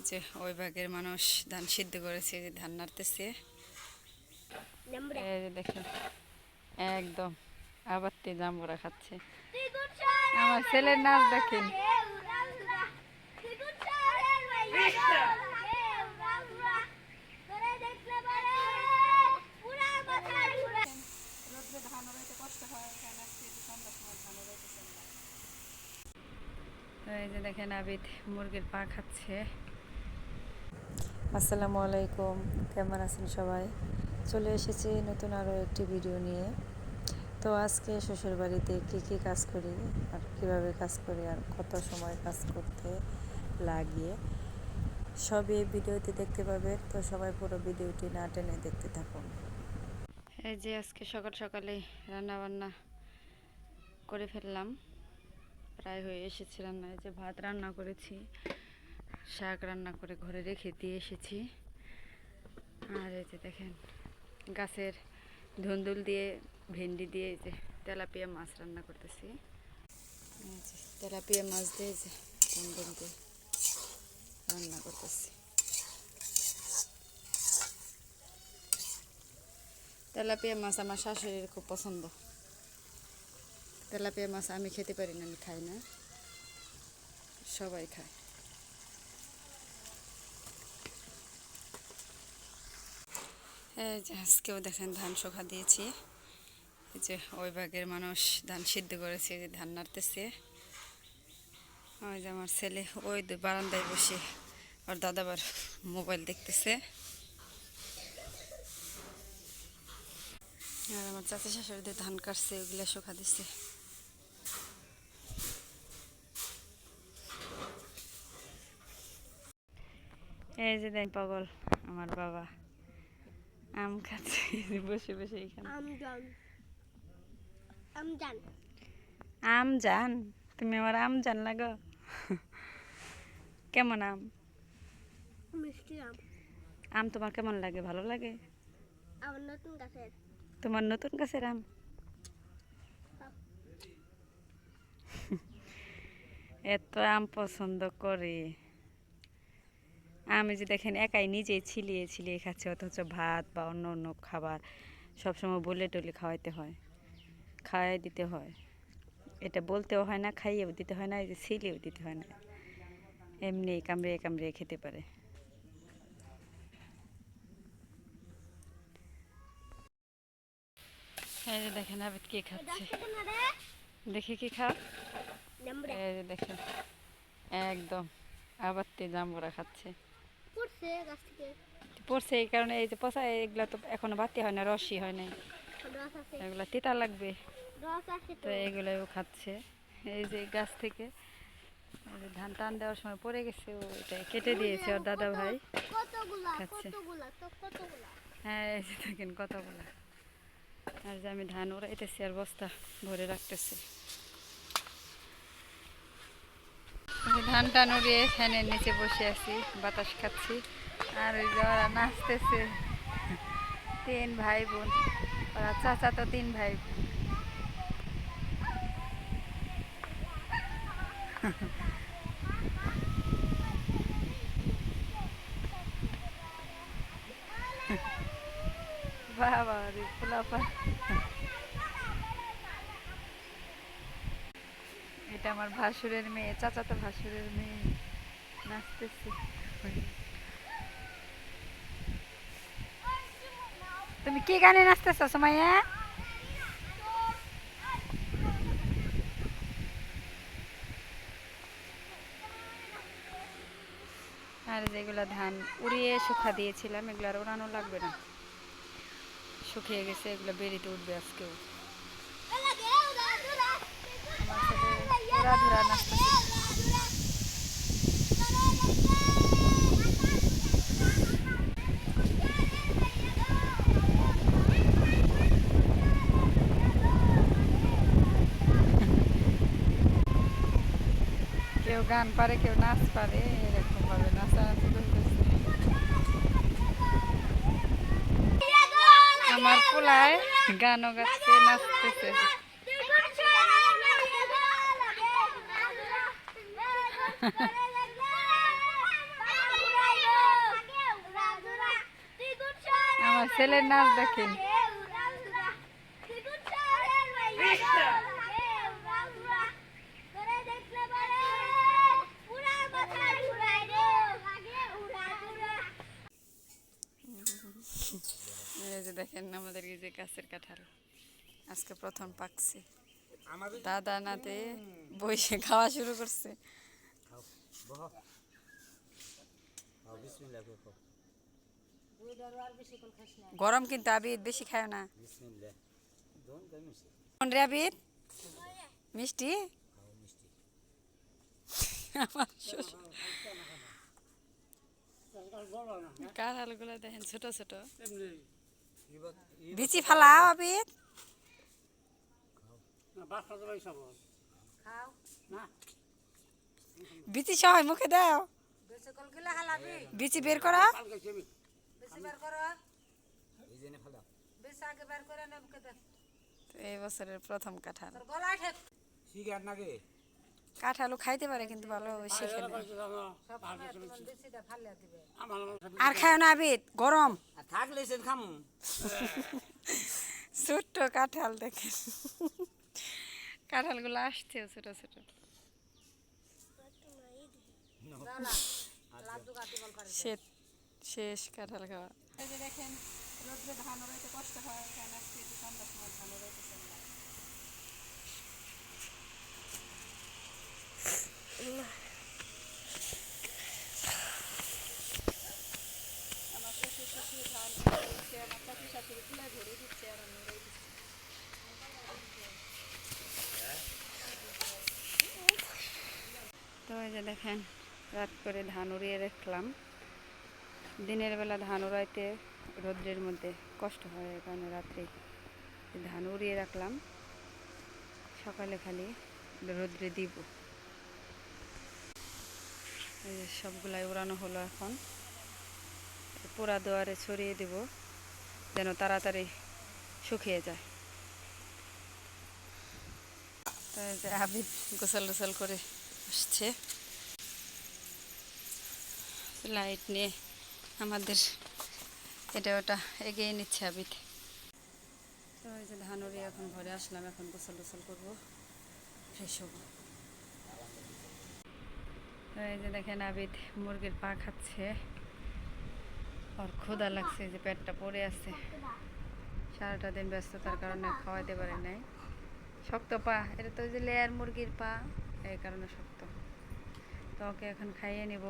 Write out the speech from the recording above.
যে ওই ভাগের মানুষ ধান সিদ্ধ করেছে, যে ধান নাড়তেছে। এই যে দেখেন একদম আবারটি জাম্বুরা খাচ্ছে। আমার ছেলের নাচ দেখেন। এই যে দেখেন আবিদ মুরগির পা খাচ্ছে। আসসালামু আলাইকুম, কেমন আছেন সবাই? চলে এসেছি নতুন আরও একটি ভিডিও নিয়ে। তো আজকে শ্বশুর বাড়িতে কী কাজ করি আর কীভাবে কাজ করি আর কত সময় কাজ করতে লাগিয়ে সবই এই ভিডিওতে দেখতে পাবেন। তো সবাই পুরো ভিডিওটি না টেনে দেখতে থাকুন। এই যে আজকে সকাল সকালে রান্না বান্না করে ফেললাম, প্রায় হয়ে এসেছি রান্না। এই যে ভাত রান্না করেছি, শাক রান্না করে ঘরে রেখে দিয়ে এসেছি। আর এই যে দেখেন গাছের ধুন্দুল দিয়ে ভেন্ডি দিয়ে এই যে তেলাপিয়া মাছ রান্না করতেছি। তেলাপিয়া মাছ দিয়ে যে ধুন্দুল দিয়ে রান্না করতেছি। তেলাপিয়া মাছ আমার শাশুড়ির খুব পছন্দ। তেলাপিয়া মাছ আমি খেতে পারি না, আমি খাই না, সবাই খায়। এই যে আজকেও দেখেন ধান শুকা দিয়েছি। এই যে ওই ভাগের মানুষ ধান সিদ্ধ করেছে, যে ধান নাড়তেছে। ওই যে আমার ছেলে ওই বারান্দায় বসে ওর দাদাবার মোবাইল দেখতেছে। আর আমার চাচা শাশুড়িদের ধান কাটছে, ওগুলো শুকা দিচ্ছে। এই যে দেন পাগল আমার বাবা আম খাচ্ছে বসে বসে এখানে। আম জান, তুমি আমার আম জান লাগো। কেমন আম? মিষ্টি আম। আম তোমার কেমন লাগে? ভালো লাগে? আমার নতুন গাছের। তোমার নতুন গাছের আম? এত আম পছন্দ করে। আমি যে দেখেন একাই নিজেই ছিলিয়ে ছিলিয়ে খাচ্ছে, অথচ ভাত বা অন্য অন্য খাবার সবসময় বলে টলে খাওয়াইতে হয়, খাওয়াই দিতে হয়। এটা বলতেও হয় না, খাইয়েও দিতে হয় না, এই যে ছিলিয়েও দিতে হয় না, এমনি কামড়িয়ে কামড়িয়ে খেতে পারে। এই যে দেখেন আবিদ কি খাচ্ছে, দেখি কি খাও। এই যে দেখেন একদম আবারটি জাম্বুরা খাচ্ছে। পড়ছে এই কারণে, এই যে পচা এগুলা তো এখনো বাতি হয় না, রসই হয় নাই, এগুলা তিতা লাগবে, তো এগুলাও খাচ্ছে। এই যে গাছ থেকে ধান টান দেওয়ার সময় পড়ে গেছে, ওইটা কেটে দিয়েছে ওর দাদা ভাই, খাচ্ছে। হ্যাঁ এই যে দেখেন কতগুলা। আর যে আমি ধান উড়াইতেছি আর বস্তা ভরে রাখতেছি। ধান টান উড়িয়ে ফ্যানের নিচে বসে আছি, বাতাস খাচ্ছি। আর ওই যে ওরা নাচতেছে, 3 ভাই বোন, ওরা চাচা তো 3 ভাই বোন। বাবা রে পোলাপা। এটা আমার ভাসুরের মেয়ে, চাচাতো ভাসুরের মেয়ে নাচতেছে। তুমি কি গানে নাচতেছ সুমাইয়া? আর যেগুলো ধান উড়িয়ে শুকা দিয়েছিলাম, এগুলো আর ওড়ানো লাগবে না, শুকিয়ে গেছে, এগুলো বেরিতে উঠবে আজকেও। আমার ছেলে ধরা ধরা নাচতেছে। কেউ গান পারে, কেউ নাচ পারে, এরকম ভাবে নাচানাচি করতেছে। আমার পোলায় গানও গাচ্ছে, নাচতেছে। ছেলের নাচ দেখেন। এই যে দেখেন আমাদের এই যে গাছের কাঁঠাল আজকে প্রথম পাকছে। দাদা নাতে বসে খাওয়া শুরু করছে। গরম কিন্তু আবিদ বেশি খায় না। কোন রে আবিদ? মিষ্টি আমার শ্বশুর কাঁঠাল গুলো দেখেন ছোট ছোট। বিচি ফালাও আবিদ। বিচি সবাই মুখে দাও। বিচি বের করা। এই বছরের প্রথম কাঁঠাল। কাঁঠালও খাইতে পারে কিন্তু ভালোভাবে শিখে নেয়। আর খায় না আবিদ গরম ছোট্ট কাঁঠাল দেখেন। কাঁঠালগুলো আসছে ছোট ছোট। শেষ কাঁঠাল খাওয়া। এই যে দেখেন রোদ্রে ধান উড়াইতে কষ্ট হয়, কারণ আজকে সন্ধ্যার সময় ধান উড়াইতেছে না। আমার শ্বশুর শ্বশুর ধান দিচ্ছে, আমার চাকরি শাশুড়ি তুলে ধরে দিচ্ছে আর আমি উড়াই দিচ্ছি। তো এই যে দেখেন রাত করে ধান উড়িয়ে রাখলাম। দিনের বেলা ধান উড়াইতে রোদ্রের মধ্যে কষ্ট হয়, এই কারণে রাত্রে ধান উড়িয়ে রাখলাম, সকালে খালি রোদ্রে দিব। এই যে সবগুলাই উড়ানো হলো, এখন পোড়া দোয়ারে ছড়িয়ে দেব যেন তাড়াতাড়ি শুকিয়ে যায়। তো এই যে আবিদ গোসল টোসল করে আসছে লাইট নিয়ে, আমাদের এটা ওটা এগিয়ে নিচ্ছে আবিদ। তো এই যে ধান উড়িয়ে এখন ঘরে আসলাম, এখন গোসল টোসল করবো, ফ্রেশ হবো। তো এই যে দেখেন আবিদ মুরগির পা খাচ্ছে, ওর ক্ষুধা লাগছে, যে পেটটা পড়ে আছে, সারাটা দিন ব্যস্ততার কারণে খাওয়াইতে পারে নাই। শক্ত পা, এটা তো ওই যে লেয়ার মুরগির পা, এই কারণে শক্ত। তো ওকে এখন খাইয়ে নিব।